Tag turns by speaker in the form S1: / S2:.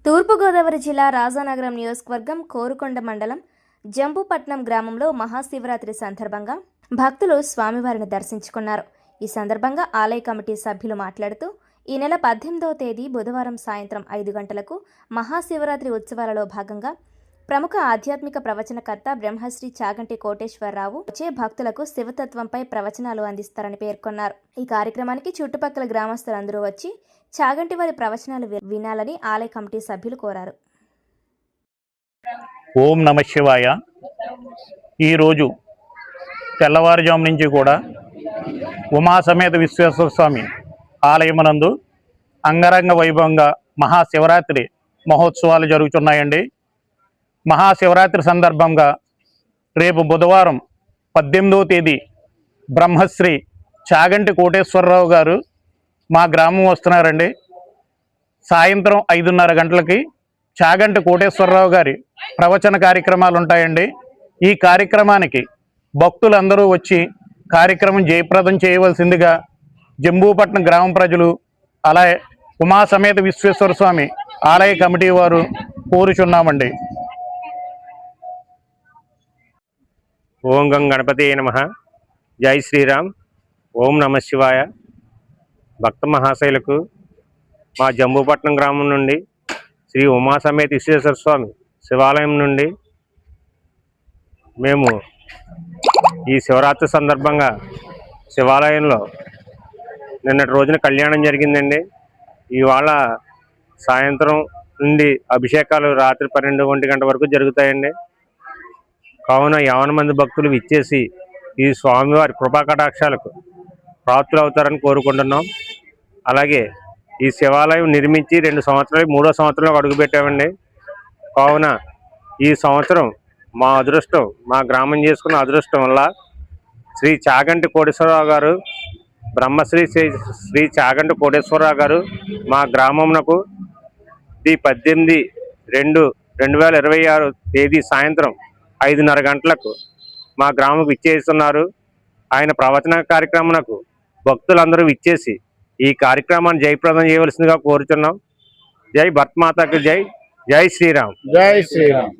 S1: తూర్పుగోదావరి జిల్లా రాజానగరం నియోజకవర్గం కోరుకొండ మండలం జంబుపట్నం గ్రామంలో మహాశివరాత్రి సందర్భంగా భక్తులు స్వామివారిని దర్శించుకున్నారు. ఈ సందర్భంగా ఆలయ కమిటీ సభ్యులు మాట్లాడుతూ ఈ నెల 18వ తేదీ బుధవారం సాయంత్రం 5 గంటలకు మహాశివరాత్రి ఉత్సవాలలో భాగంగా ప్రముఖ ఆధ్యాత్మిక ప్రవచనకర్త బ్రహ్మశ్రీ చాగంటి కోటేశ్వరరావు వచ్చే భక్తులకు శివతత్వంపై ప్రవచనాలు అందిస్తారని పేర్కొన్నారు. ఈ కార్యక్రమానికి చుట్టుపక్కల గ్రామస్తులందరూ వచ్చి చాగంటి వారి ప్రవచనాలు వినాలని ఆలయ కమిటీ సభ్యులు కోరారు.
S2: ఓం నమ శివాయ. ఈరోజు తెల్లవారుజాము నుంచి కూడా ఉమాసమేత విశ్వేశ్వర స్వామి ఆలయమునందు అంగరంగ వైభవంగా మహాశివరాత్రి మహోత్సవాలు జరుగుతున్నాయండి. మహాశివరాత్రి సందర్భంగా రేపు బుధవారం 18వ తేదీ బ్రహ్మశ్రీ చాగంటి కోటేశ్వరరావు గారు మా గ్రామం వస్తున్నారండి. సాయంత్రం 5:30 గంటలకి చాగంటి కోటేశ్వరరావు గారి ప్రవచన కార్యక్రమాలు ఉంటాయండి. ఈ కార్యక్రమానికి భక్తులందరూ వచ్చి కార్యక్రమం జయప్రదం చేయవలసిందిగా జంబూపట్నం గ్రామ ప్రజలు అలాగే ఉమాసమేత విశ్వేశ్వర స్వామి ఆలయ కమిటీ వారు కోరుచున్నామండి.
S3: ఓం గం గణపతి నమః. జై శ్రీరామ్. ఓం నమ శివాయ. భక్త మహాశైలకు మా జంబూపట్నం గ్రామం నుండి శ్రీ ఉమాసమేత విశ్వేశ్వర స్వామి శివాలయం నుండి మేము ఈ శివరాత్రి సందర్భంగా శివాలయంలో నిన్నటి రోజున కళ్యాణం జరిగిందండి. ఇవాళ సాయంత్రం నుండి అభిషేకాలు రాత్రి 12-1 గంట వరకు జరుగుతాయండి. కావున 50 మంది భక్తులు విచ్చేసి ఈ స్వామివారి కృపా కటాక్షాలకు ప్రాప్తులు అవుతారని కోరుకుంటున్నాం. అలాగే ఈ శివాలయం నిర్మించి 2 సంవత్సరాలు 3వ సంవత్సరంలో అడుగుపెట్టామండి. కావున ఈ సంవత్సరం మా అదృష్టం, మా గ్రామం చేసుకున్న అదృష్టం వల్ల శ్రీ చాగంటి కోటేశ్వరరావు గారు బ్రహ్మశ్రీ శ్రీ చాగంటి కోటేశ్వరరావు గారు మా గ్రామంకు 18/2/2026 తేదీ సాయంత్రం 5:30 గంటలకు మా గ్రామం విచ్చేస్తున్నారు. ఆయన ప్రవచన కార్యక్రమంకు భక్తులందరూ విచ్చేసి ఈ కార్యక్రమాన్ని జయప్రదం చేయవలసిందిగా కోరుచున్నాం. జై భరతమాతకి జై. జై శ్రీరామ్.
S4: జై శ్రీరామ్.